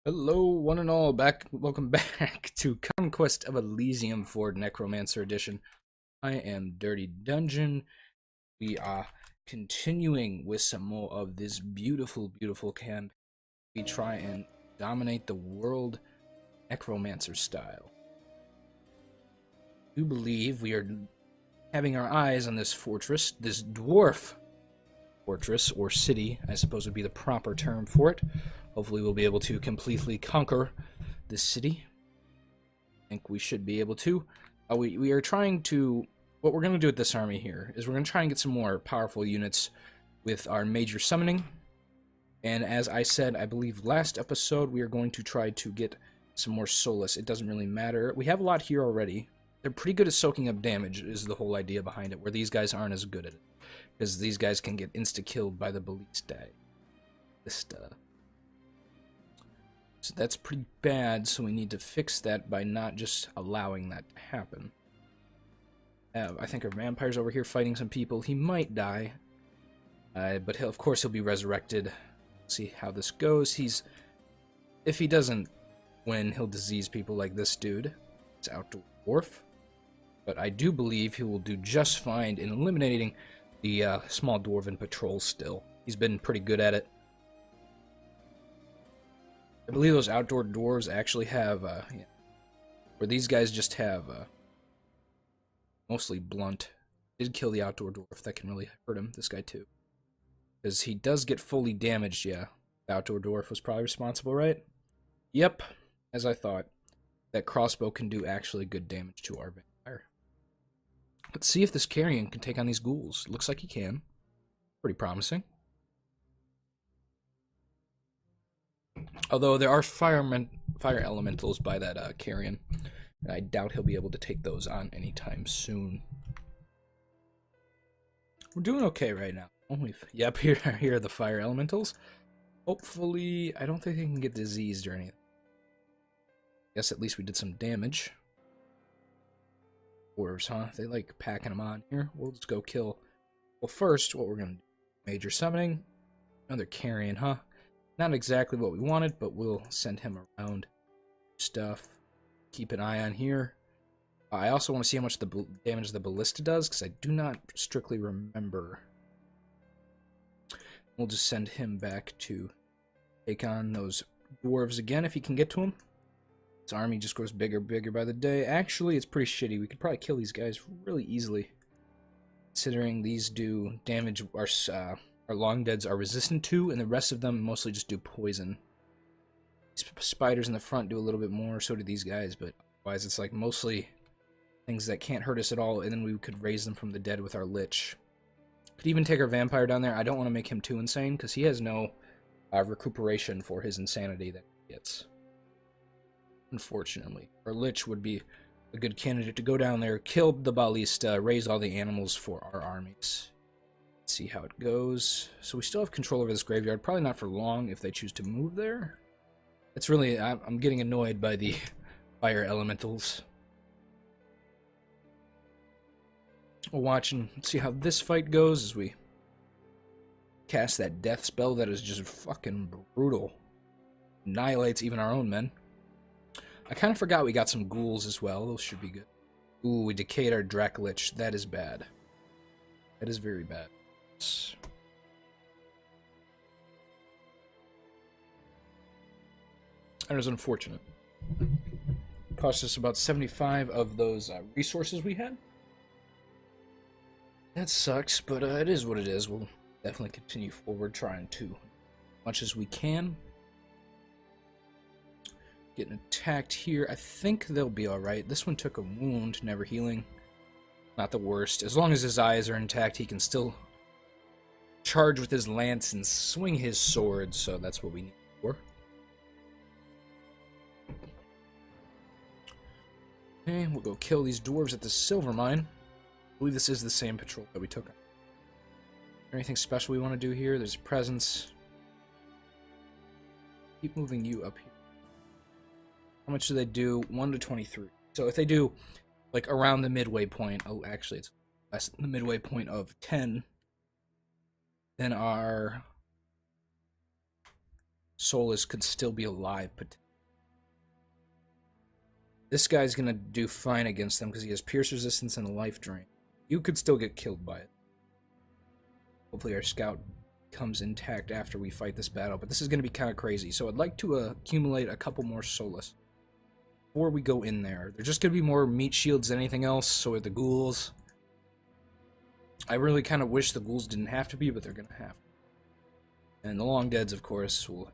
Hello, one and all. Welcome back to Conquest of Elysium for Necromancer Edition. I am Dirty Dungeon. We are continuing with some more of this beautiful, beautiful campaign. We try and dominate the world Necromancer style. I do believe we are having our eyes on this fortress, this dwarf fortress, or city, I suppose would be the proper term for it. Hopefully we'll be able to completely conquer this city. I think we should be able to. We are trying to... What we're going to do with this army here is we're going to try and get some more powerful units with our major summoning. And as I said, I believe last episode, we are going to try to get some more Solace. It doesn't really matter. We have a lot here already. They're pretty good at soaking up damage is the whole idea behind it, where these guys aren't as good at it. Because these guys can get insta-killed by the Ballista. So that's pretty bad, so we need to fix that by not just allowing that to happen. I think our vampire's over here fighting some people. He might die, but of course he'll be resurrected. See how this goes. If he doesn't win, he'll disease people like this dude. It's outdoor dwarf. But I do believe he will do just fine in eliminating the small dwarven patrol still. He's been pretty good at it. I believe those outdoor dwarves actually have, where these guys just have, mostly blunt. Did kill the outdoor dwarf. That can really hurt him, this guy too. Because he does get fully damaged, yeah. The outdoor dwarf was probably responsible, right? Yep, as I thought. That crossbow can do actually good damage to our vampire. Let's see if this carrion can take on these ghouls. Looks like he can. Pretty promising. Although there are fire elementals by that carrion, and I doubt he'll be able to take those on anytime soon. We're doing okay right now. Yep, here are the fire elementals. Hopefully, I don't think they can get diseased or anything. Guess at least we did some damage. Dwarves, huh? They like packing them on here. We'll just go kill. Well, first, what we're gonna do? Major summoning. Another carrion, huh? Not exactly what we wanted, but we'll send him around stuff. Keep an eye on here. I also want to see how much the damage the ballista does, because I do not strictly remember. We'll just send him back to take on those dwarves again, if he can get to them. His army just grows bigger and bigger by the day. Actually, it's pretty shitty. We could probably kill these guys really easily, considering these do damage our long deads are resistant to, and the rest of them mostly just do poison. Spiders in the front do a little bit more, so do these guys, but otherwise it's like mostly things that can't hurt us at all, and then we could raise them from the dead with our Lich. Could even take our vampire down there. I don't want to make him too insane, because he has no recuperation for his insanity that he gets. Unfortunately. Our Lich would be a good candidate to go down there, kill the Ballista, raise all the animals for our armies. See how it goes. So we still have control over this graveyard. Probably not for long if they choose to move there. It's really... I'm getting annoyed by the fire elementals. We'll watch and see how this fight goes as we cast that death spell that is just fucking brutal. Annihilates even our own men. I kind of forgot we got some ghouls as well. Those should be good. Ooh, we decayed our Lich. That is bad. That is very bad. That is unfortunate. Cost us about 75 of those resources we had. That sucks, but it is what it is. We'll definitely continue forward, trying to as much as we can. Getting attacked here. I think they'll be alright. This one took a wound, never healing. Not the worst. As long as his eyes are intact, he can still charge with his lance and swing his sword, so that's what we need for. Okay, we'll go kill these dwarves at the silver mine. I believe this is the same patrol that we took. Anything special we want to do here? There's presence. Keep moving you up here. How much do they do? 1 to 23. So if they do, like, around the midway point... Oh, actually, it's less than the midway point of 10... Then our Soulless could still be alive, but this guy's gonna do fine against them because he has pierce resistance and a life drain. You could still get killed by it. Hopefully our scout comes intact after we fight this battle, but this is gonna be kind of crazy. So I'd like to accumulate a couple more Soulless before we go in there. There's just gonna be more meat shields than anything else, so are the ghouls. I really kind of wish the ghouls didn't have to be, but they're gonna have to. And the long deads, of course, will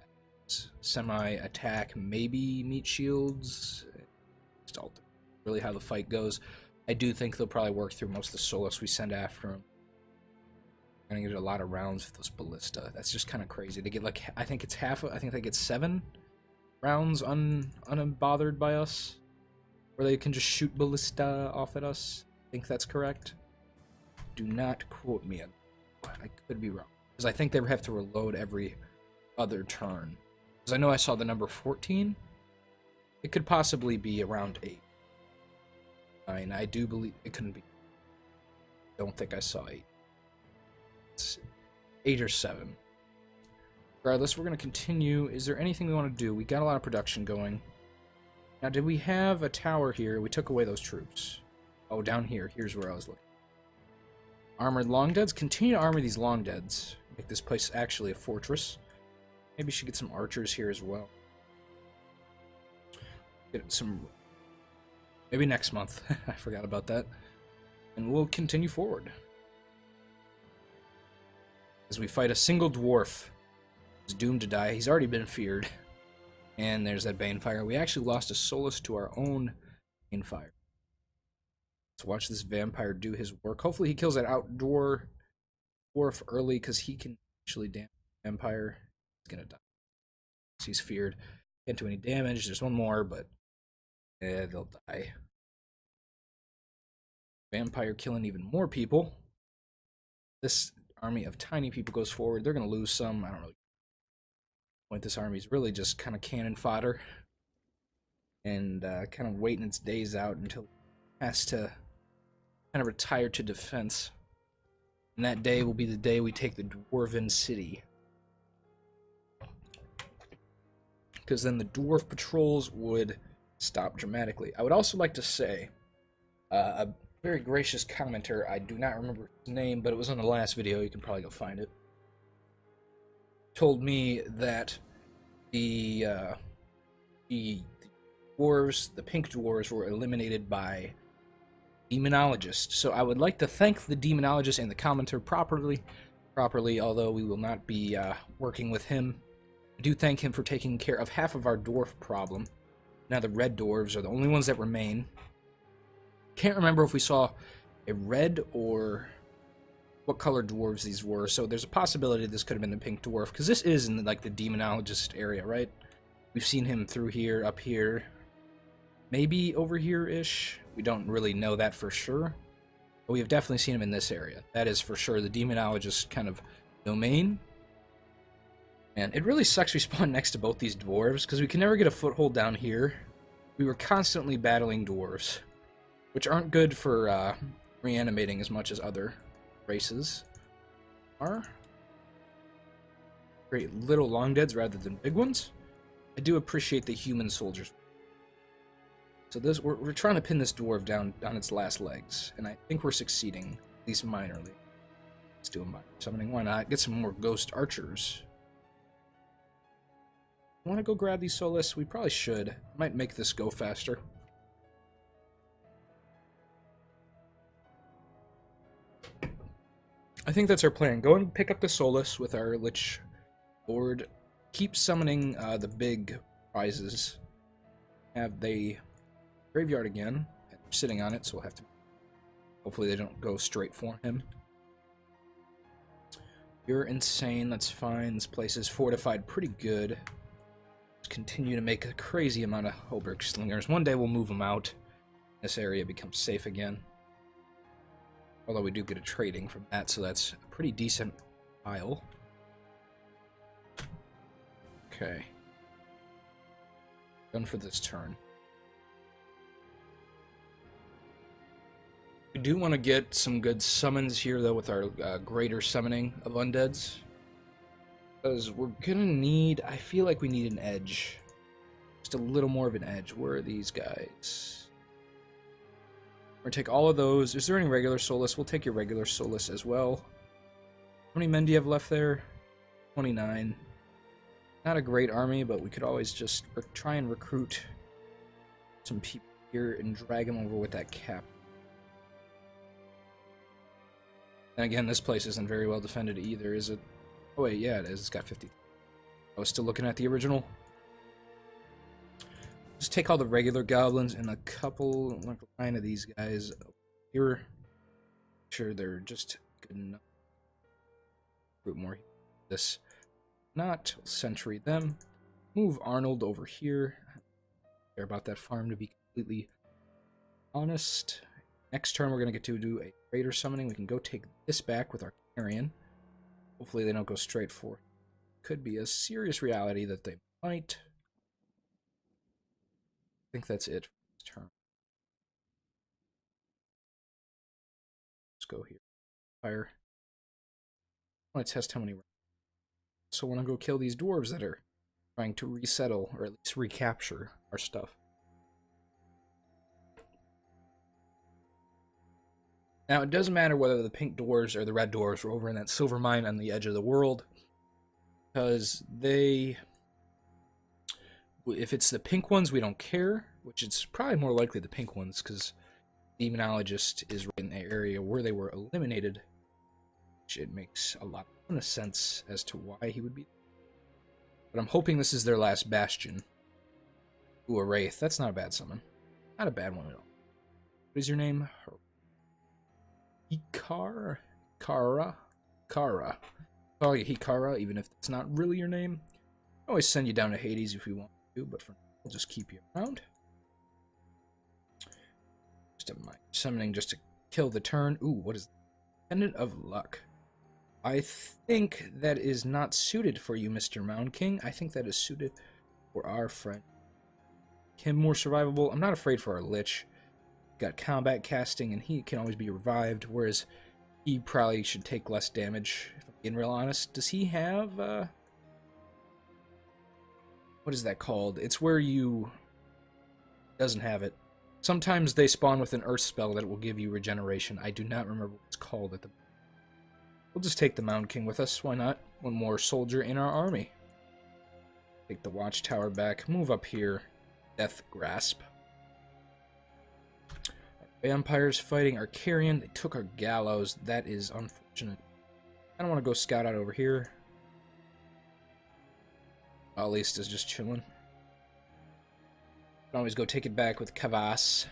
semi-attack, maybe meat shields. Just alter really how the fight goes. I do think they'll probably work through most of the Soulless we send after them. We're gonna get a lot of rounds with those ballista. That's just kind of crazy. They get like, I think it's half. I think they get 7 rounds unbothered by us, where they can just shoot ballista off at us. I think that's correct. Do not quote me on that. I could be wrong, because I think they have to reload every other turn. Because I know I saw the number 14. It could possibly be around 8. 9. I do believe it couldn't be. Don't think I saw 8. It's 8 or 7. Regardless, we're going to continue. Is there anything we want to do? We got a lot of production going. Now, did we have a tower here? We took away those troops. Oh, down here. Here's where I was looking. Armored long-deads. Continue to armor these long-deads. Make this place actually a fortress. Maybe we should get some archers here as well. Get some... Maybe next month. I forgot about that. And we'll continue forward. As we fight a single dwarf who's doomed to die. He's already been feared. And there's that Banefire. We actually lost a Soulless to our own Banefire. Let's watch this vampire do his work. Hopefully he kills that outdoor dwarf early, because he can actually damage the vampire. He's gonna die. He's feared. Can't do any damage. There's one more, but they'll die. Vampire killing even more people. This army of tiny people goes forward. They're gonna lose some. I don't really point. This army is really just kind of cannon fodder, and kind of waiting its days out until it has to kind of retire to defense. And that day will be the day we take the Dwarven City. Because then the dwarf patrols would stop dramatically. I would also like to say, a very gracious commenter, I do not remember his name, but it was on the last video, you can probably go find it, told me that the dwarves, the pink dwarves, were eliminated by demonologist. So I would like to thank the demonologist and the commenter properly, although we will not be working with him. I do thank him for taking care of half of our dwarf problem. Now the red dwarves are the only ones that remain. Can't remember if we saw a red or what color dwarves these were, so there's a possibility this could have been the pink dwarf, because this is in like the demonologist area, right? We've seen him through here, up here, maybe over here-ish. We don't really know that for sure, but we have definitely seen him in this area. That is for sure the demonologist kind of domain. And it really sucks we spawned next to both these dwarves, because we can never get a foothold down here. We were constantly battling dwarves, which aren't good for reanimating as much as other races are. Great little long deads rather than big ones. I do appreciate the human soldiers. So this we're trying to pin this dwarf down on its last legs, and I think we're succeeding, at least minorly. Let's do a minor summoning. Why not? Get some more ghost archers. Want to go grab these Soulless? We probably should. Might make this go faster. I think that's our plan. Go and pick up the Soulless with our Lich Lord. Keep summoning the big prizes. Have the graveyard again. They're sitting on it, so we'll have to... Hopefully they don't go straight for him. You're insane, that's fine. This place is fortified pretty good. Let's continue to make a crazy amount of Hoberg Slingers. One day we'll move them out. This area becomes safe again. Although we do get a trading from that, so that's a pretty decent pile. Okay. Done for this turn. We do want to get some good summons here, though, with our greater summoning of undeads. Because we're gonna need, I feel like we need an edge. Just a little more of an edge. Where are these guys? We're gonna take all of those. Is there any regular soulless? We'll take your regular soulless as well. How many men do you have left there? 29. Not a great army, but we could always just try and recruit some people here and drag them over with that cap. And again, this place isn't very well defended either, is it? Oh wait, yeah it is. It's got 50. I was still looking at the original. Just take all the regular goblins and a couple, like a line of these guys here. Sure, they're just good enough. Root more. This not century them. Move Arnold over here. I don't care about that farm, to be completely honest. Next turn we're gonna get to do a raider summoning. We can go take this back with our carrion. Hopefully they don't go straight for it. Could be a serious reality that they might. I think that's it for this turn. Let's go here. Fire. I want to test how many. So I want to go kill these dwarves that are trying to resettle, or at least recapture our stuff. Now, it doesn't matter whether the pink dwarves or the red dwarves are over in that silver mine on the edge of the world, because they... If it's the pink ones, we don't care, which it's probably more likely the pink ones, because the Demonologist is right in the area where they were eliminated, which it makes a lot of sense as to why he would be. But I'm hoping this is their last bastion. Ooh, a Wraith. That's not a bad summon. Not a bad one at all. What is your name? Hikara? Kara? Kara. Call you Hikara, even if it's not really your name. I always send you down to Hades if we want to, but for now, we'll just keep you around. Just a minor summoning just to kill the turn. Ooh, what is that? Pendant of Luck. I think that is not suited for you, Mr. Mound King. I think that is suited for our friend. Him more survivable. I'm not afraid for our Lich. Got combat casting, and he can always be revived, whereas he probably should take less damage, if I'm being real honest. Does he have, what is that called? It's where you... Doesn't have it. Sometimes they spawn with an earth spell that will give you regeneration. I do not remember what it's called at the... We'll just take the Mound King with us. Why not? One more soldier in our army. Take the watchtower back. Move up here. Death Grasp. Vampires fighting our carrion. They took our gallows. That is unfortunate. I don't want to go scout out over here. At least is just chilling. Can always go take it back with Kavas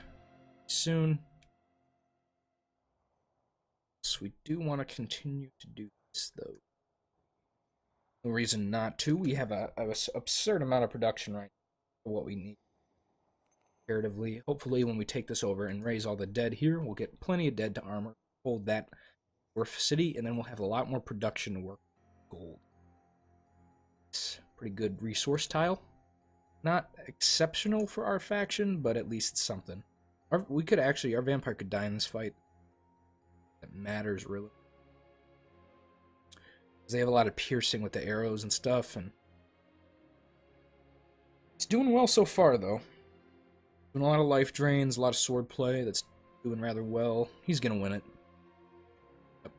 soon. So we do want to continue to do this, though. No reason not to. We have an absurd amount of production right now for what we need. Comparatively, hopefully when we take this over and raise all the dead here, we'll get plenty of dead to armor, hold that dwarf city, and then we'll have a lot more production to work with gold. It's a pretty good resource tile. Not exceptional for our faction, but at least it's something. We could actually, our vampire could die in this fight. That matters, really. Because they have a lot of piercing with the arrows and stuff, and it's doing well so far, though. Doing a lot of life drains, a lot of sword play. That's doing rather well. He's gonna win it. Up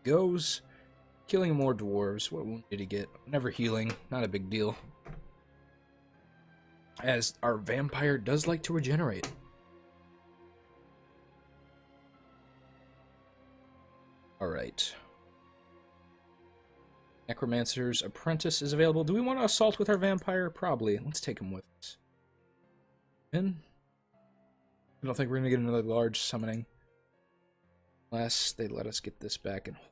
goes. Killing more dwarves. What wound did he get? Never healing. Not a big deal. As our vampire does like to regenerate. Alright. Necromancer's Apprentice is available. Do we want to assault with our vampire? Probably. Let's take him with us. I don't think we're going to get another large summoning. Unless they let us get this back and hold.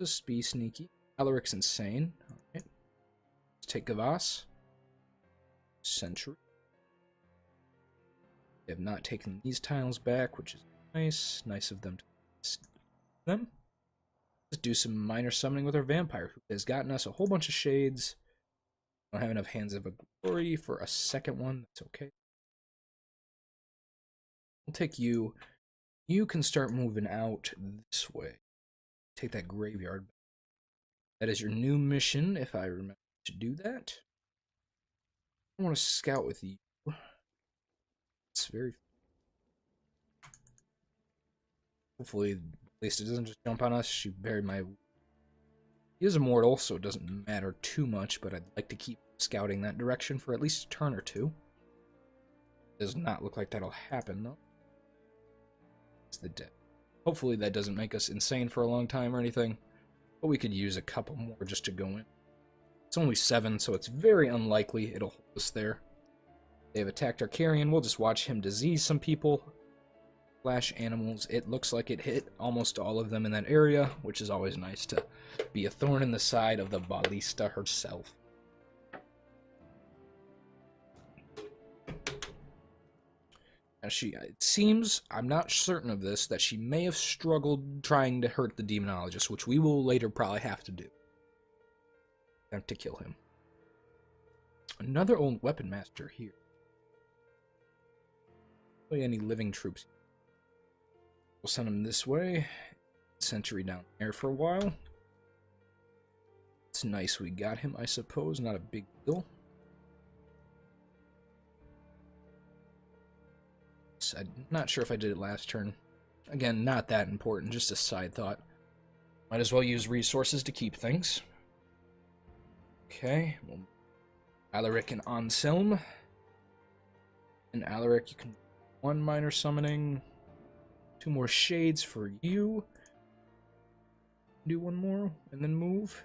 Just be sneaky. Alaric's insane. Alright. Let's take Gavas. Century. They have not taken these tiles back, which is nice. Nice of them to them. Let's do some minor summoning with our vampire, who has gotten us a whole bunch of shades. Don't have enough Hands of Glory for a second one. That's okay. We'll take you. You can start moving out this way. Take that graveyard. That is your new mission, if I remember to do that. I want to scout with you. It's very... Hopefully, at least it doesn't just jump on us. She buried my... He is immortal, so it doesn't matter too much, but I'd like to keep scouting that direction for at least a turn or two. Does not look like that'll happen, though. It's the dead. Hopefully that doesn't make us insane for a long time or anything, but we could use a couple more just to go in. It's only 7, so it's very unlikely it'll hold us there. They have attacked our carrion. We'll just watch him disease some people. Flash animals. It looks like it hit almost all of them in that area, which is always nice to be a thorn in the side of the ballista herself. Now it seems, I'm not certain of this, that she may have struggled trying to hurt the demonologist, which we will later probably have to do. Attempt to kill him. Another old weapon master here. Any living troops. We'll send him this way. Sentry down there for a while. It's nice we got him, I suppose. Not a big deal. I'm not sure if I did it last turn. Again, not that important, just a side thought. Might as well use resources to keep things. Okay. Well, Alaric and Anselm. And Alaric, you can... 1 minor summoning. 2 more shades for you. Do 1 more, and then move.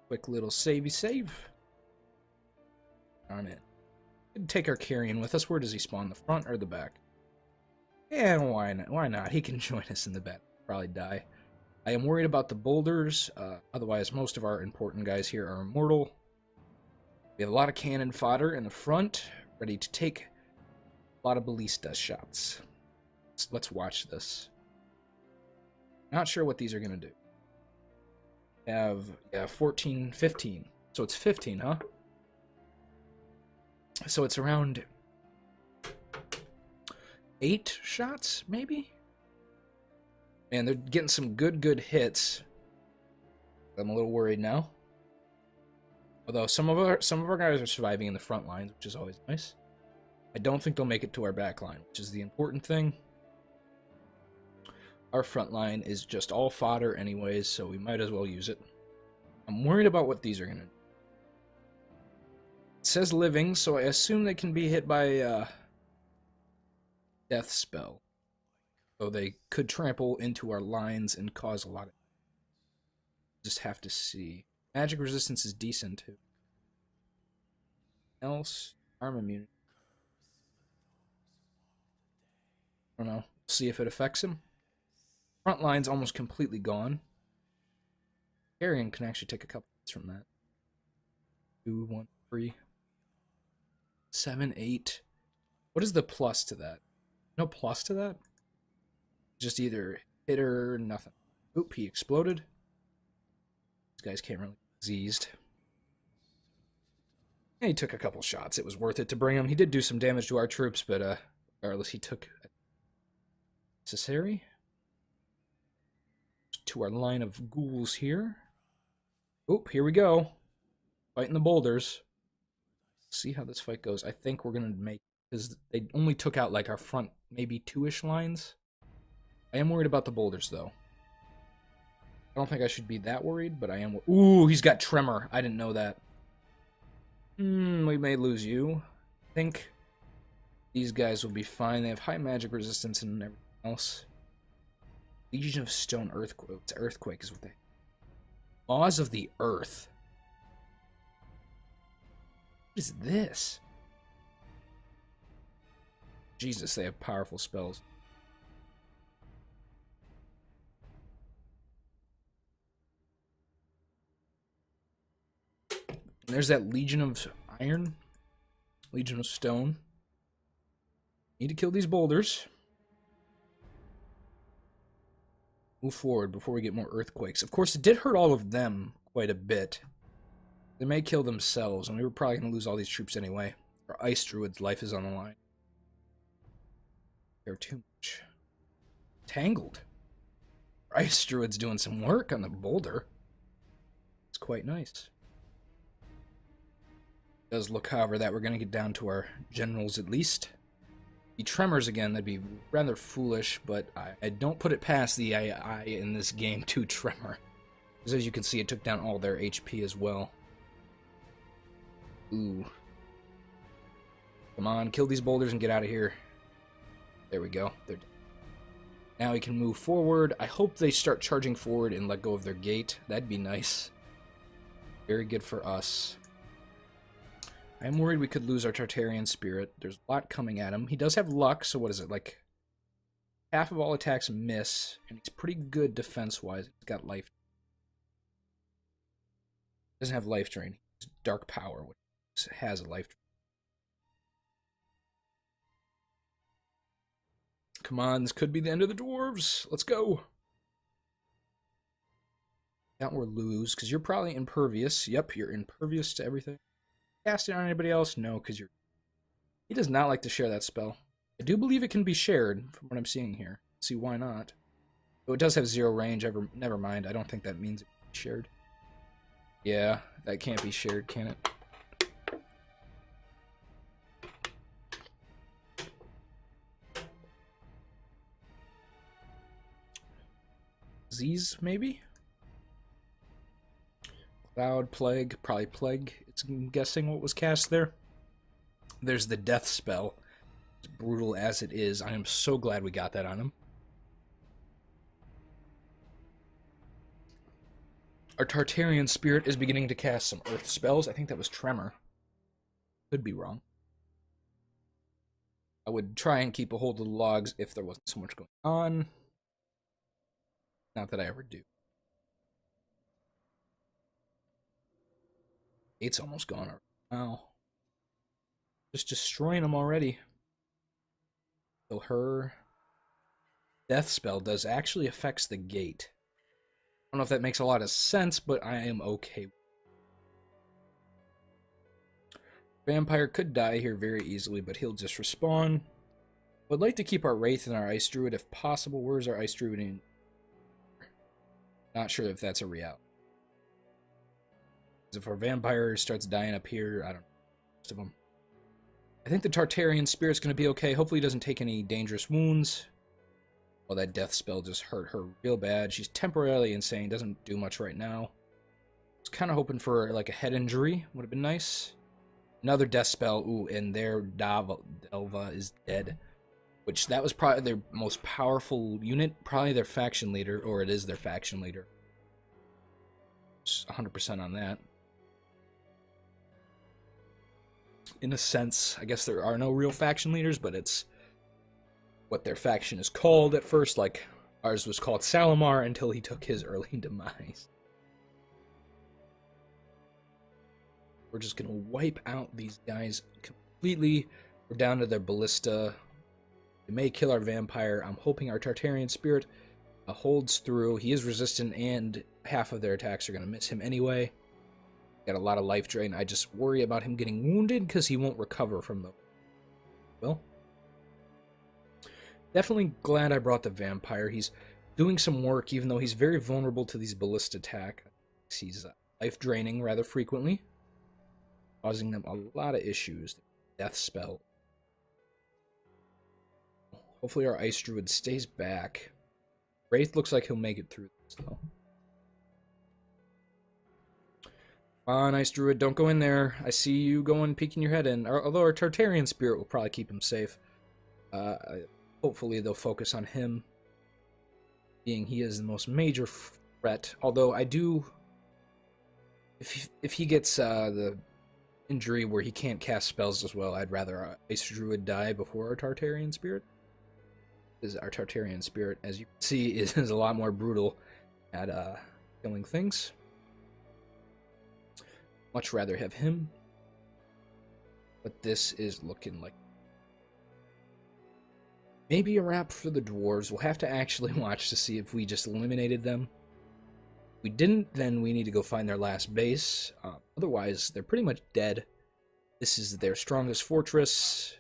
Quick little savey save. Darn it. We'd take our carrion with us. Where does he spawn? The front or the back? Yeah, why not? Why not? He can join us in the back. Probably die. I am worried about the boulders. Otherwise, most of our important guys here are immortal. We have a lot of cannon fodder in the front, ready to take a lot of ballista shots. Let's watch this. Not sure what these are going to do. Have 14, 15. So it's 15, huh? So it's around 8 shots, maybe? Man, they're getting some good hits. I'm a little worried now. Although some of our guys are surviving in the front lines, which is always nice. I don't think they'll make it to our back line, which is the important thing. Our front line is just all fodder anyways, so we might as well use it. I'm worried about what these are going to do. It says living, so I assume they can be hit by death spell. So they could trample into our lines and cause a lot of... Just have to see. Magic resistance is decent too. Else, arm immunity. I don't know. See if it affects him. Front line's almost completely gone. Carrion can actually take a couple hits from that. 2, 1, 3, 7, 8. What is the plus to that? No plus to that? Just either hit or nothing. Oop, he exploded. These guys can't really be diseased. And he took a couple shots. It was worth it to bring him. He did do some damage to our troops, but regardless, he took necessary. To our line of ghouls here. Oop, here we go. Fighting the boulders. See how this fight goes. I think we're going to make... Because they only took out like our front maybe 2-ish lines. I am worried about the boulders, though. I don't think I should be that worried, but I am... Ooh, he's got Tremor. I didn't know that. We may lose you. I think these guys will be fine. They have high magic resistance and everything else. Legion of Stone Earthquake. Earthquake is what they... Laws of the Earth. What is this? Jesus, they have powerful spells. And there's that Legion of Iron. Legion of Stone. Need to kill these boulders. Move forward before we get more earthquakes. Of course, it did hurt all of them quite a bit. They may kill themselves, and we were probably going to lose all these troops anyway. Our Ice Druid's life is on the line. They're too much. Tangled. Ice Druid's doing some work on the boulder. It's quite nice. It does look, however, that we're going to get down to our generals at least. The tremors again, that'd be rather foolish, but I don't put it past the AI in this game to tremor. Because as you can see, it took down all their HP as well. Ooh. Come on, kill these boulders and get out of here. There we go. They're dead. Now we can move forward. I hope they start charging forward and let go of their gate. That'd be nice. Very good for us. I'm worried we could lose our Tartarian Spirit. There's a lot coming at him. He does have luck, so what is it, like half of all attacks miss, and he's pretty good defense-wise. He's got life. Doesn't have life drain. He's dark power, which has a life drain. Come on, this could be the end of the dwarves. Let's go. Don't or lose, because you're probably impervious. Yep, you're impervious to everything. Cast it on anybody else? No, because you're... He does not like to share that spell. I do believe it can be shared, from what I'm seeing here. Let's see, why not? Though it does have 0 range, never mind. I don't think that means it can be shared. Yeah, that can't be shared, can it? Z's, maybe? Cloud, Plague, probably Plague. I'm guessing what was cast there. There's the Death spell. As brutal as it is, I am so glad we got that on him. Our Tartarian Spirit is beginning to cast some Earth spells. I think that was Tremor. Could be wrong. I would try and keep a hold of the logs if there wasn't so much going on. Not that I ever do. It's almost gone already. Wow. Just destroying them already. So her death spell does actually affects the gate. I don't know if that makes a lot of sense, but I am okay. Vampire could die here very easily, but he'll just respawn. Would like to keep our Wraith and our Ice Druid if possible. Where's our Ice Druid in? Not sure if that's a reality. If our Vampire starts dying up here, I don't know. Most of them. I think the Tartarian Spirit's going to be okay. Hopefully he doesn't take any dangerous wounds. Well, that death spell just hurt her real bad. She's temporarily insane. Doesn't do much right now. I was kind of hoping for like a head injury. Would have been nice. Another death spell. Ooh, and their Delva is dead. Which, that was probably their most powerful unit. Probably their faction leader. Or it is their faction leader. 100% on that. In a sense, I guess there are no real faction leaders, but it's what their faction is called at first. Like, ours was called Salamar until he took his early demise. We're just going to wipe out these guys completely. We're down to their ballista. We may kill our vampire. I'm hoping our Tartarian Spirit holds through. He is resistant, and half of their attacks are going to miss him anyway. Got a lot of life drain. I just worry about him getting wounded because he won't recover from them. Well, definitely glad I brought the vampire. He's doing some work, even though he's very vulnerable to these ballista attack. He's life draining rather frequently, causing them a lot of issues. Death spell. Hopefully our Ice Druid stays back. Wraith looks like he'll make it through this, though. Come on, Ice Druid, don't go in there. I see you going, peeking your head in. Although our Tartarian Spirit will probably keep him safe. Hopefully they'll focus on him, being he is the most major threat. Although I do... If he gets the injury where he can't cast spells as well, I'd rather our Ice Druid die before our Tartarian Spirit. Because our Tartarian Spirit, as you can see, is a lot more brutal at killing things. Much rather have him. But this is looking like maybe a wrap for the dwarves. We'll have to actually watch to see if we just eliminated them. If we didn't, then we need to go find their last base. Otherwise, they're pretty much dead. This is their strongest fortress.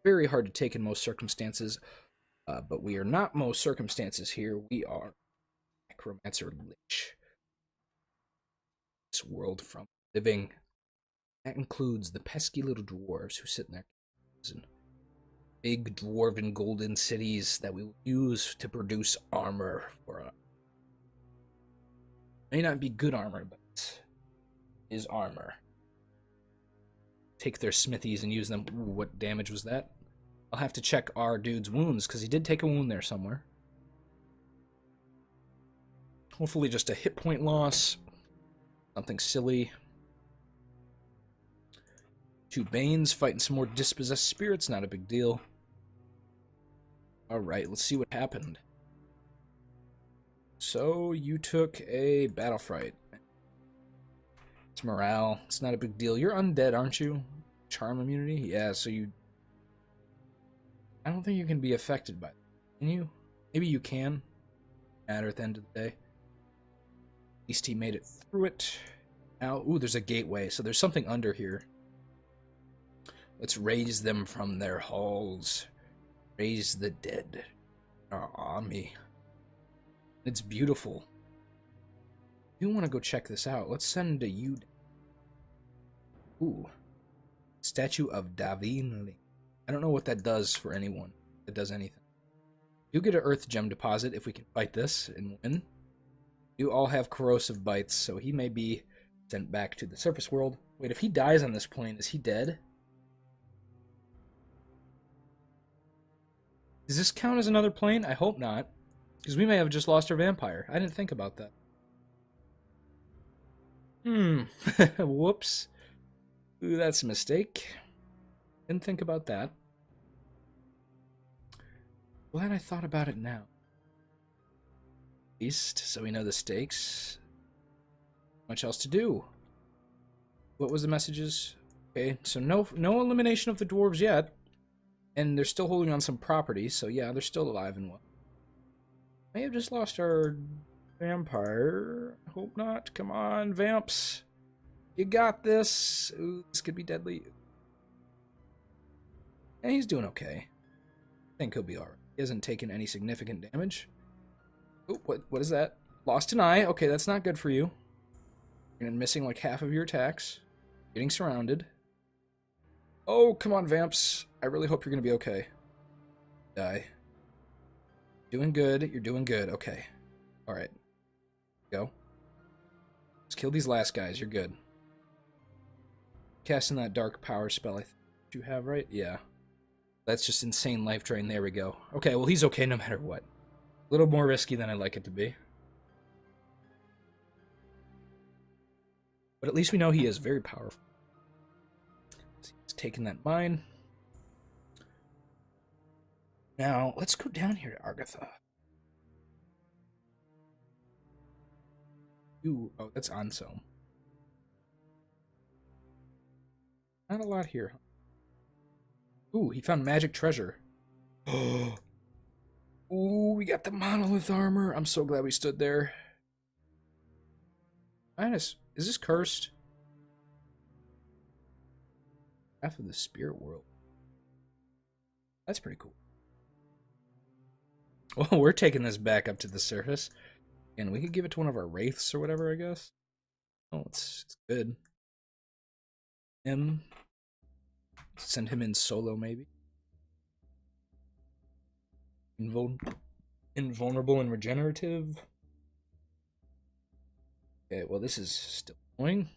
Very hard to take in most circumstances. But we are not most circumstances here. We are Necromancer Lich. This world from living. That includes the pesky little dwarves who sit in their caves and big dwarven golden cities that we will use to produce armor for us. May not be good armor, but is armor. Take their smithies and use them. Ooh, what damage was that? I'll have to check our dude's wounds, because he did take a wound there somewhere. Hopefully just a hit point loss. Something silly. 2 Banes fighting some more dispossessed spirits, not a big deal. Alright, let's see what happened. So, you took a battle fright. It's morale. It's not a big deal. You're undead, aren't you? Charm immunity? Yeah, so you... I don't think you can be affected by it. Can you? Maybe you can. Matter at the end of the day. At least he made it through it. Now, ooh, there's a gateway, so there's something under here. Let's raise them from their halls. Raise the dead. Our army. It's beautiful. You want to go check this out. Let's send a you. Ooh. Statue of Davin. I don't know what that does for anyone. It does anything. You get an earth gem deposit if we can fight this and win. You all have corrosive bites, so he may be sent back to the surface world. Wait, if he dies on this plane, is he dead? Does this count as another plane? I hope not. Because we may have just lost our vampire. I didn't think about that. Whoops. Ooh, that's a mistake. Didn't think about that. Glad I thought about it now. At least, so we know the stakes. Much else to do. What was the messages? Okay, so no elimination of the dwarves yet. And they're still holding on some property, so yeah, they're still alive and well. May have just lost our vampire. Hope not. Come on, vamps. You got this. Ooh, this could be deadly. And he's doing okay. I think he'll be alright. He hasn't taken any significant damage. Oh, what is that? Lost an eye. Okay, that's not good for you. You're missing like half of your attacks. Getting surrounded. Oh, come on, vamps. I really hope you're going to be okay. Die. Doing good. You're doing good. Okay. Alright. Go. Let's kill these last guys. You're good. Casting that dark power spell I think you have, right? Yeah. That's just insane life drain. There we go. Okay, well, he's okay no matter what. A little more risky than I'd like it to be. But at least we know he is very powerful. He's taking that mine. Now, let's go down here to Argatha. Ooh, oh, that's Anselm. Not a lot here. Ooh, he found magic treasure. Ooh, we got the monolith armor. I'm so glad we stood there. Minus, is this cursed? Half of the spirit world. That's pretty cool. Well, we're taking this back up to the surface. And we could give it to one of our wraiths or whatever, I guess. Oh, it's good. Him. Send him in solo, maybe. Invulnerable and regenerative. Okay, well, this is still going.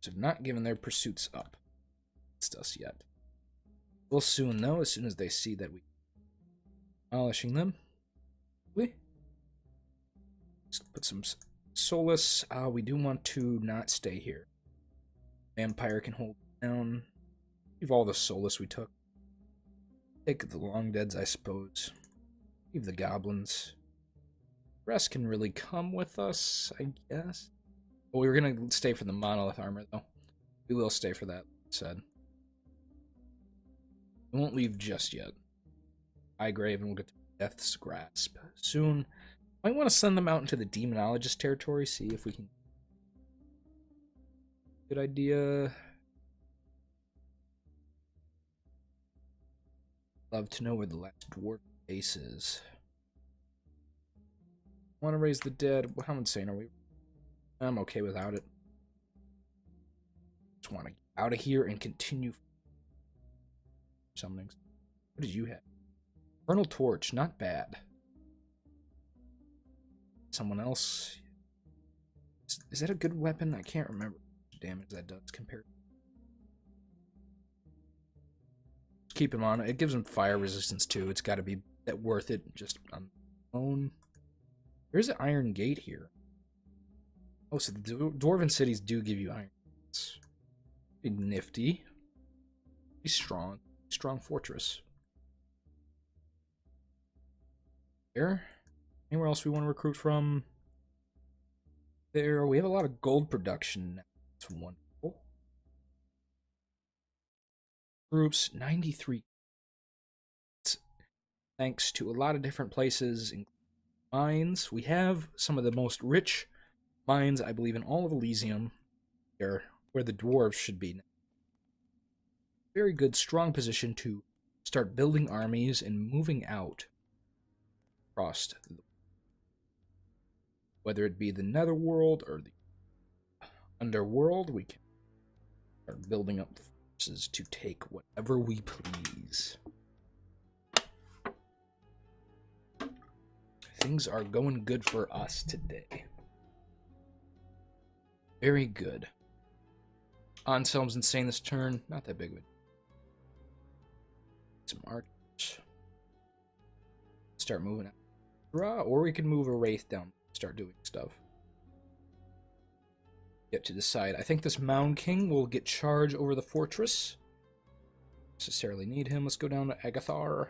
So not given their pursuits up. It's us yet. We'll soon, though, as soon as they see that we're demolishing them. Just put some solace. We do want to not stay here. Vampire can hold down. Leave all the solace we took. Take the long deads, I suppose. Leave the goblins. The rest can really come with us, I guess. But we were going to stay for the monolith armor, though. We will stay for that, said. We won't leave just yet. Highgrave, and we'll get to Death's Grasp soon. Might want to send them out into the demonologist territory, see if we can. Good idea. Love to know where the last dwarf base is. Want to raise the dead? How insane are we? I'm okay without it. Just want to get out of here and continue summonings. What did you have? Infernal Torch, not bad. Someone else. Is that a good weapon? I can't remember how much damage that does compared. Just keep him on. It gives him fire resistance too. It's got to be that worth it just on its own. There's an iron gate here. Oh, so the dwarven cities do give you iron gates. Pretty nifty. Pretty strong. Strong fortress. There. Anywhere else we want to recruit from? There. We have a lot of gold production now. That's wonderful. Groups, 93. Thanks to a lot of different places, including mines. We have some of the most rich mines, I believe, in all of Elysium. There, where the dwarves should be. Very good, strong position to start building armies and moving out across the, whether it be the netherworld or the underworld. We can start building up forces to take whatever we please. Things are going good for us today. Very good. Anselm's insane this turn. Not that big of a... Some archers. Start moving out. Or we can move a wraith down. Start doing stuff. Get to decide. I think this Mound King will get charge over the fortress. Necessarily need him. Let's go down to Agathar.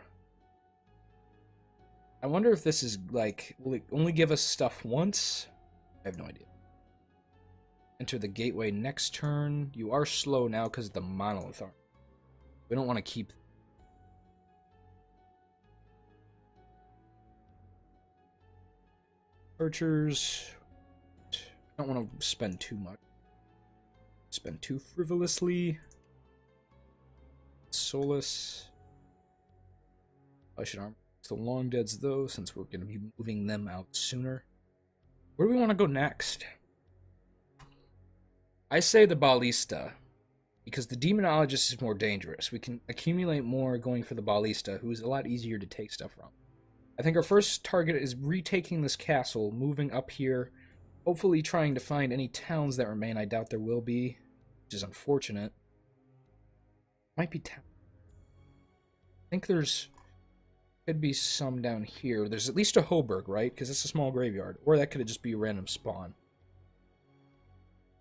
I wonder if this is like, will it only give us stuff once? I have no idea. Enter the gateway next turn. You are slow now because of the monolith arm. We don't want to keep... Archers. Don't want to spend too much. Spend too frivolously. Solus. I should arm the long deads though, since we're going to be moving them out sooner. Where do we want to go next? I say the Ballista, because the Demonologist is more dangerous. We can accumulate more going for the Ballista, who is a lot easier to take stuff from. I think our first target is retaking this castle, moving up here, hopefully trying to find any towns that remain. I doubt there will be, which is unfortunate. Might be town. I think there's... could be some down here. There's at least a Hoburg, right? Because it's a small graveyard. Or that could just be a random spawn.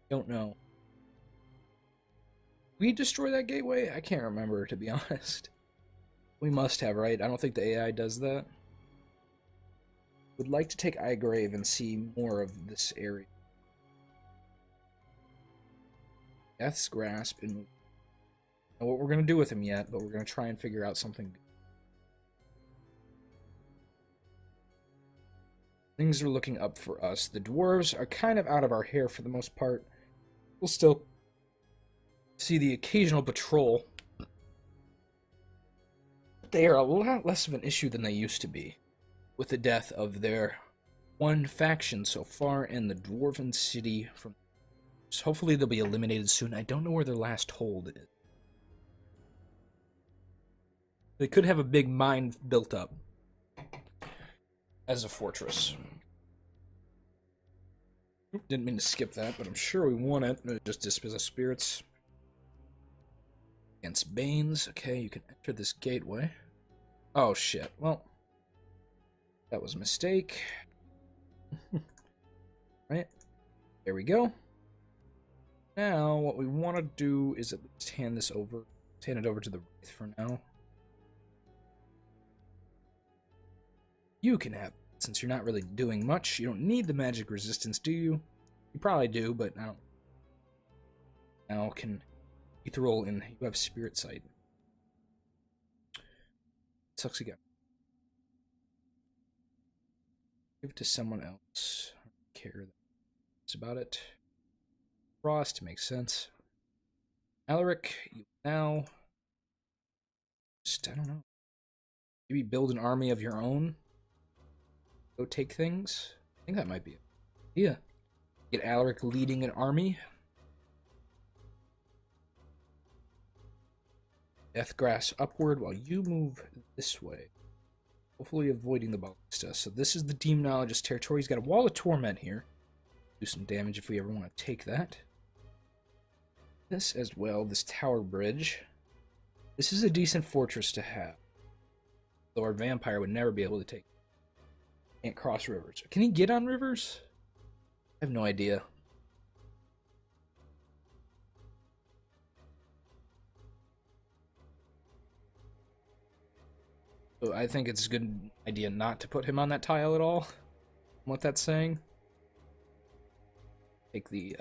Don't know. We destroy that gateway? I can't remember, to be honest. We must have, right? I don't think the AI does that. Would like to take Igrave and see more of this area. Death's Grasp. And I don't know what we're going to do with him yet, but we're going to try and figure out something. Things are looking up for us. The dwarves are kind of out of our hair for the most part. We'll still see the occasional patrol. They are a lot less of an issue than they used to be, with the death of their one faction so far in the Dwarven City. So hopefully they'll be eliminated soon. I don't know where their last hold is. They could have a big mine built up as a fortress. Didn't mean to skip that, but I'm sure we want it. Just dispossess spirits. Against Banes. Okay, you can enter this gateway. Oh, shit. Well, that was a mistake. Right. There we go. Now, what we want to do is at least hand this over. Let's hand it over to the Wraith for now. You can have it, since you're not really doing much. You don't need the magic resistance, do you? You probably do, but I don't. Now can ethereal and you have spirit sight. Sucks again. Give it to someone else. I don't care about it. Frost makes sense. Alaric, you now just I don't know. Maybe build an army of your own. Go take things. think that might be it. Yeah. Get Alaric leading an army. Deathgrass upward while you move this way. Hopefully avoiding the ballista. So this is the Demonologist territory. He's got a Wall of Torment here. Do some damage if we ever want to take that. This as well, this tower bridge. This is a decent fortress to have. Though our vampire would never be able to take it. Can't cross rivers. Can he get on rivers? I have no idea. So I think it's a good idea not to put him on that tile at all. What that's saying. Take the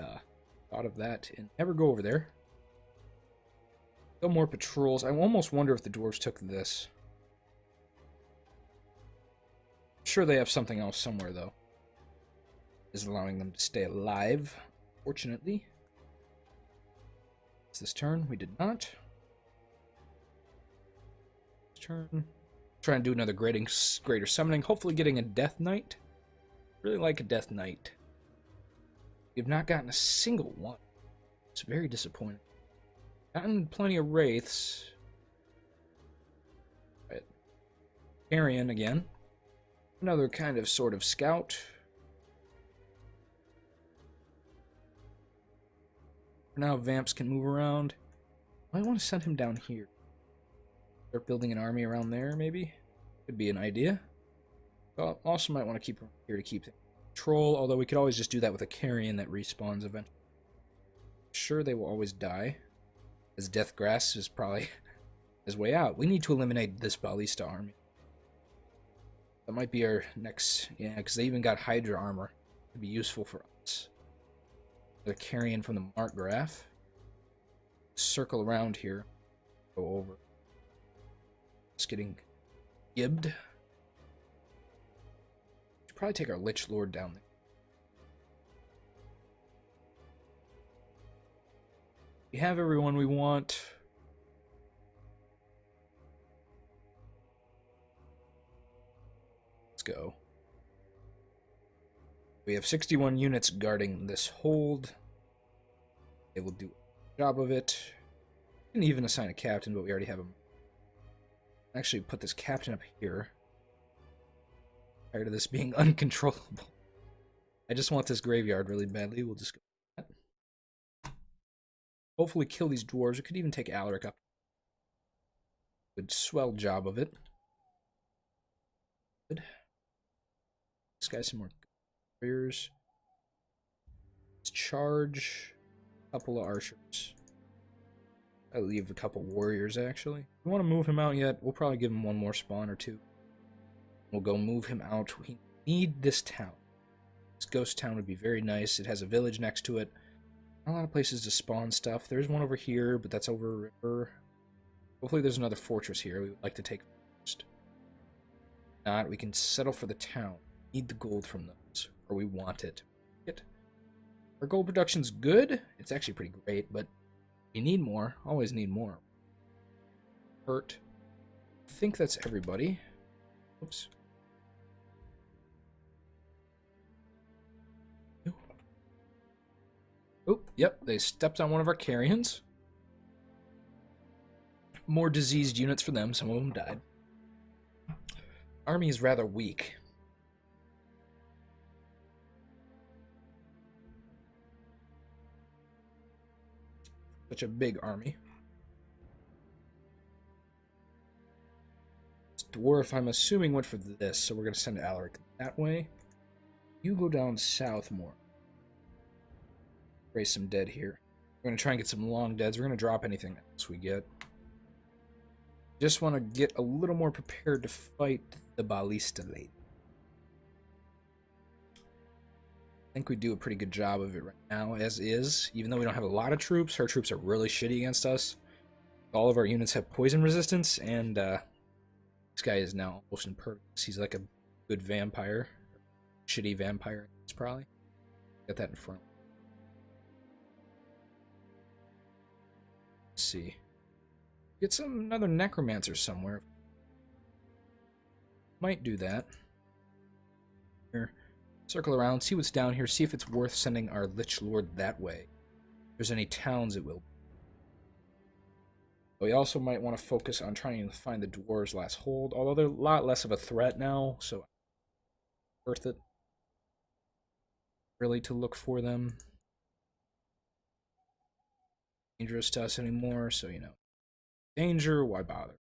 thought of that and never go over there. No more patrols. I almost wonder if the dwarves took this. I'm sure they have something else somewhere, though. Is allowing them to stay alive, fortunately. It's this turn. We did not. This turn. Trying to do another greater summoning. Hopefully getting a Death Knight. Really like a Death Knight. We've not gotten a single one. It's very disappointing. Gotten plenty of Wraiths. Right. Carrion again. Another kind of sort of scout. For now, Vamps can move around. I want to send him down here. Start building an army around there, maybe? Could be an idea. Well, also might want to keep him here to keep control, although we could always just do that with a carrion that respawns eventually. Sure, they will always die, as Deathgrass is probably his way out. We need to eliminate this Ballista army. That might be our next... Yeah, because they even got Hydra armor. It'd be useful for us. The carrion from the Markgraf. Circle around here. Go over. It's getting gibbed. Should probably take our Lich Lord down there. We have everyone we want. Let's go. We have 61 units guarding this hold. They will do a job of it. We didn't even assign a captain, but we already have him. Actually put this captain up here. Tired of this being uncontrollable. I just want this graveyard really badly. We'll just go with that. Hopefully kill these dwarves. We could even take Alaric up. Good swell job of it. Good. This guy's some more warriors. Let's charge a couple of archers. I'll leave a couple warriors, actually. If we want to move him out yet, we'll probably give him one more spawn or two. We'll go move him out. We need this town. This ghost town would be very nice. It has a village next to it. Not a lot of places to spawn stuff. There's one over here, but that's over a river. Hopefully there's another fortress here we would like to take first. If not, we can settle for the town. Need the gold from those, or we want it. Our gold production's good. It's actually pretty great, but we need more. Always need more. Hurt. I think that's everybody. Oops. Oh, yep, they stepped on one of our carrions. More diseased units for them. Some of them died. Army is rather weak. Such a big army. This dwarf, I'm assuming, went for this, so we're going to send Alaric that way. You go down south more. Raise some dead here. We're going to try and get some long deads. We're going to drop anything else we get. Just want to get a little more prepared to fight the Ballista late. I think we do a pretty good job of it right now, as is. Even though we don't have a lot of troops, her troops are really shitty against us. All of our units have poison resistance, and this guy is now almost impervious. He's like a good vampire. Shitty vampire, it's probably. Got that in front. Let's see. Get another Necromancer somewhere. Might do that. Here. Circle around, see what's down here, see if it's worth sending our Lich Lord that way. If there's any towns, it will. But we also might want to focus on trying to find the dwarves' last hold, although they're a lot less of a threat now, so worth it really to look for them. Dangerous to us anymore, so danger, why bother?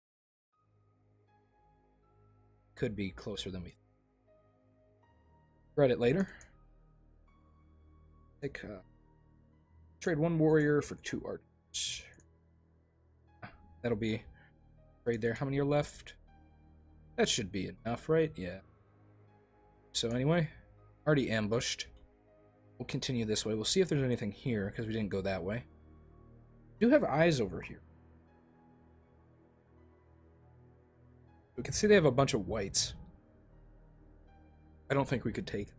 Could be closer than we think. Read it later. Trade 1 warrior for 2 archers. That'll be trade there. How many are left? That should be enough, right? Yeah. So anyway, already ambushed. We'll continue this way. We'll see if there's anything here, because we didn't go that way. We do have eyes over here. We can see they have a bunch of whites. I don't think we could take them.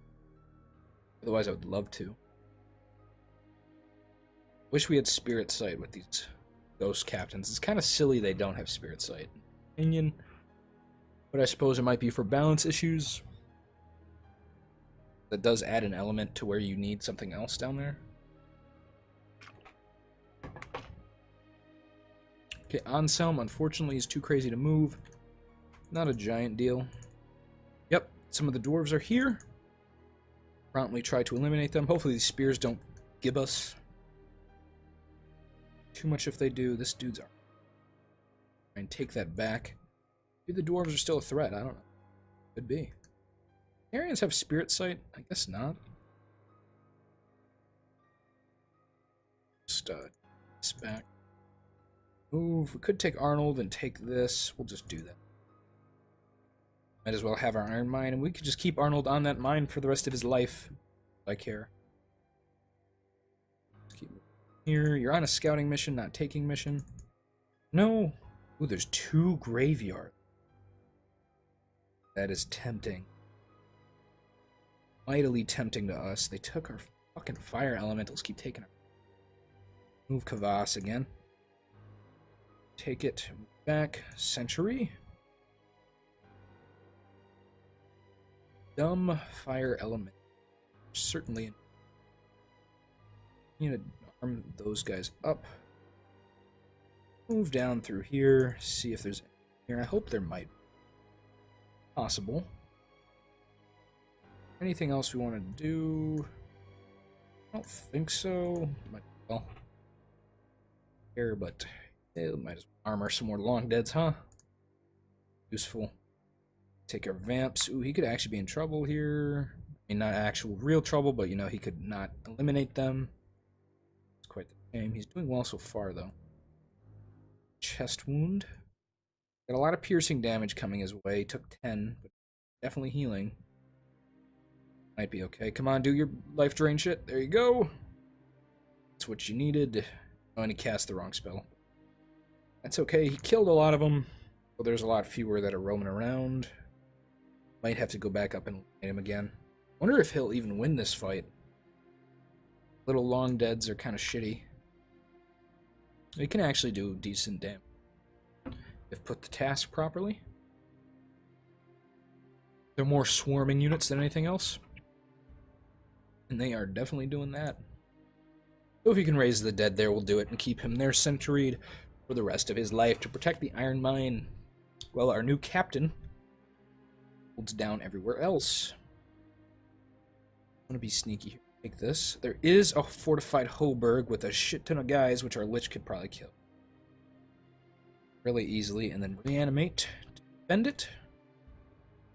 Otherwise, I would love to. Wish we had Spirit Sight with these ghost captains. It's kind of silly they don't have Spirit Sight, in my opinion. But I suppose it might be for balance issues. That does add an element to where you need something else down there. Okay, Anselm, unfortunately, is too crazy to move. Not a giant deal. Yep, some of the dwarves are here. Promptly try to eliminate them. Hopefully these spears don't give us too much. If they do, this dude's arm. Try and take that back. Maybe the dwarves are still a threat. I don't know. Could be. Aryans have Spirit Sight? I guess not. Just this back. Move. We could take Arnold and take this. We'll just do that. Might as well have our Iron Mine, and we could just keep Arnold on that mine for the rest of his life. If I care. Let's keep moving here. You're on a scouting mission, not taking mission. No. Ooh, there's 2 graveyards. That is tempting. Mightily tempting to us. They took our fucking fire elementals. Keep taking our... Move Kavas again. Take it back. Century. Dumb fire element. Certainly. You need to arm those guys up. Move down through here. See if there's here. I hope there might be. Possible. Anything else we want to do? I don't think so. Might well. Here, but might as well armor some more long deads, huh? Useful. Take our vamps. Ooh, he could actually be in trouble here. I mean, not actual real trouble, but he could not eliminate them. It's quite the shame. He's doing well so far, though. Chest wound. Got a lot of piercing damage coming his way. Took 10, but definitely healing. Might be okay. Come on, do your life drain shit. There you go. That's what you needed. Oh, and he cast the wrong spell. That's okay. He killed a lot of them. Well, there's a lot fewer that are roaming around. Might have to go back up and eliminate him again. Wonder if he'll even win this fight. Little long deads are kind of shitty. He can actually do decent damage if put the task properly. They're more swarming units than anything else. And they are definitely doing that. So if you can raise the dead there, we'll do it and keep him there centuried for the rest of his life to protect the Iron Mine. Well, our new captain holds down everywhere else. I'm gonna be sneaky here. Take this. There is a fortified Hoburg with a shit ton of guys, which our Lich could probably kill really easily, and then reanimate to defend it.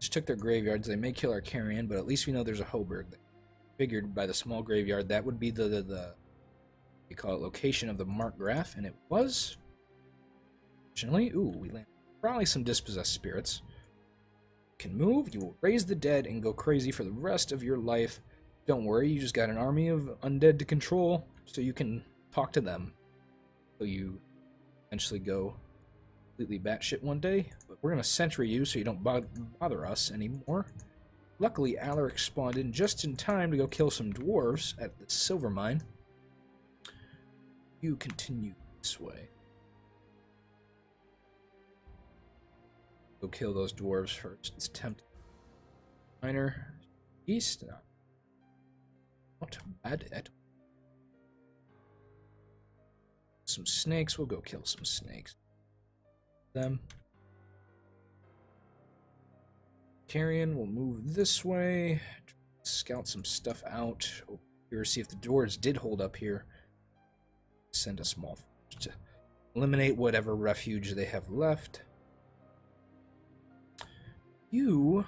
Just took their graveyards. They may kill our carrion, but at least we know there's a Hoburg. Figured by the small graveyard that would be the we call it location of the Markgraf, and it was. Fortunately, ooh, we landed probably some dispossessed spirits. Can move. You will raise the dead and go crazy for the rest of your life. Don't worry, you just got an army of undead to control, so you can talk to them. So you eventually go completely batshit one day. But we're gonna sentry you so you don't bother us anymore. Luckily, Alaric spawned in just in time to go kill some dwarves at the silver mine. You continue this way. Go kill those dwarves first. It's tempting. Miner east. No. not bad at all. Some snakes. We'll go kill some snakes. Them. Carrion will move this way. Scout some stuff out over here. See if the doors did hold up here. Send a small force to eliminate whatever refuge they have left. You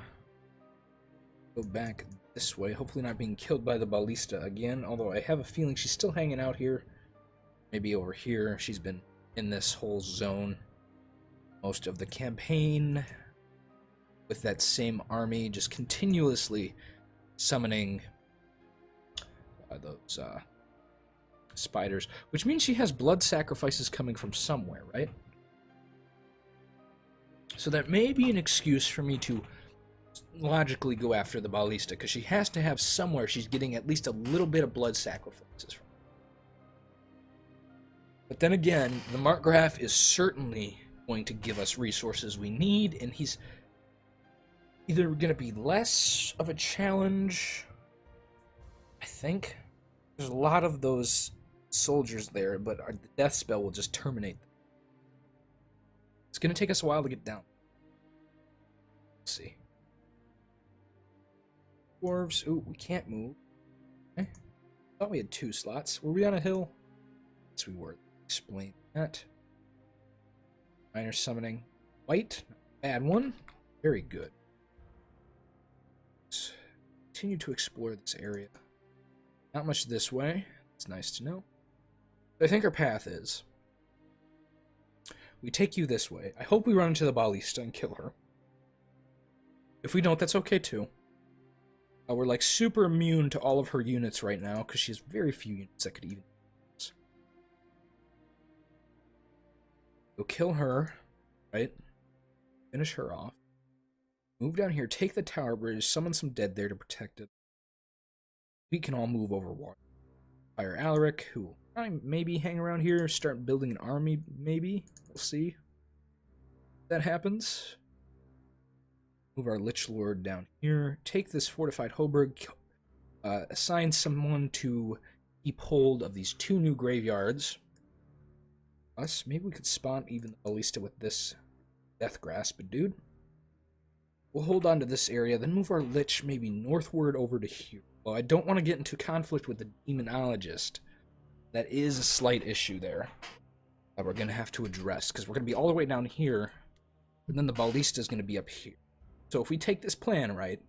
go back this way, hopefully not being killed by the ballista again, although I have a feeling she's still hanging out here. Maybe over here. She's been in this whole zone most of the campaign with that same army, just continuously summoning those spiders, which means she has blood sacrifices coming from somewhere, right? So that may be an excuse for me to logically go after the ballista, because she has to have somewhere she's getting at least a little bit of blood sacrifices from. But then again, the Markgraf is certainly going to give us resources we need, and he's either going to be less of a challenge, I think. There's a lot of those soldiers there, but the death spell will just terminate them. It's going to take us a while to get down. Let's see. Dwarves. Ooh, we can't move. Okay. Thought we had 2 slots. Were we on a hill? Yes, we were. Explain that. Minor summoning. White. Bad one. Very good. Let's continue to explore this area. Not much this way. It's nice to know. But I think our path is, we take you this way. I hope we run into the ballista and kill her. If we don't, that's okay too. We're like super immune to all of her units right now, because she has very few units that could even... Go kill her, right? Finish her off. Move down here, take the tower bridge, summon some dead there to protect it. We can all move over water. Fire Alaric, who will maybe hang around here, start building an army, maybe. We'll see. If that happens. Move our Lich Lord down here. Take this fortified Hoburg. Assign someone to keep hold of these 2 new graveyards. Us, maybe we could spawn even the ballista with this death grasp, dude. We'll hold on to this area, then move our Lich maybe northward over to here. Well, I don't want to get into conflict with the Demonologist. That is a slight issue there that we're going to have to address, because we're going to be all the way down here, and then the ballista is going to be up here. So if we take this plan right,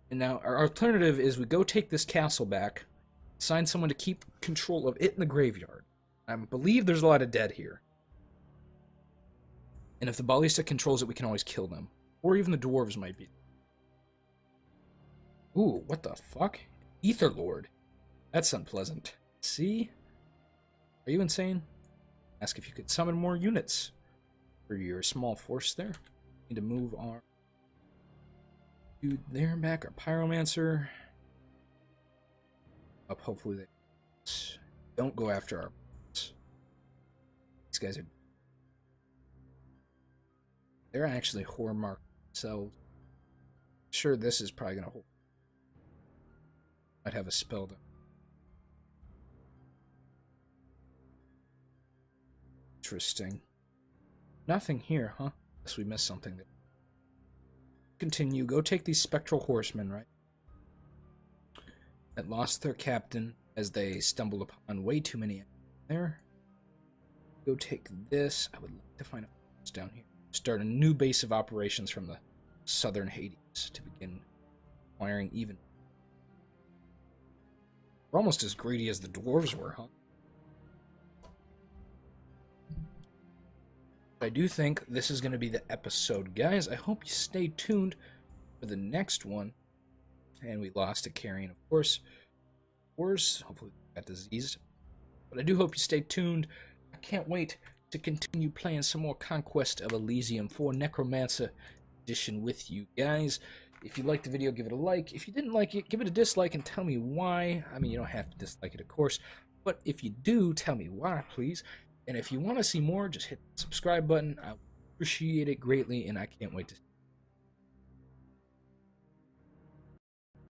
and now our alternative is we go take this castle back, assign someone to keep control of it in the graveyard. I believe there's a lot of dead here. And if the ballista controls it, we can always kill them. Or even the dwarves might be. Ooh, what the fuck? Ether Lord. That's unpleasant. See? Are you insane? Ask if you could summon more units for your small force there. Need to move our dude there back, our pyromancer. Up, hopefully they don't go after our... These guys are... They're actually horror marked themselves. Sure, this is probably going to hold. Might have a spell to... Interesting. Nothing here, huh? Guess we missed something there. Continue. Go take these spectral horsemen, right? That lost their captain as they stumbled upon way too many there. Go take this. I would like to find a force down here. Start a new base of operations from the southern Hades to begin acquiring even. We're almost as greedy as the dwarves were, huh? I do think this is going to be the episode, guys. I hope you stay tuned for the next one. And we lost a carrion, of course. Hopefully got diseased. But I do hope you stay tuned. I can't wait to continue playing some more Conquest of Elysium for Necromancer edition with you guys. If you liked the video, give it a like. If you didn't like it, give it a dislike and tell me why. I mean, you don't have to dislike it, of course. But if you do, tell me why, please. And if you want to see more, just hit the subscribe button. I appreciate it greatly, and I can't wait to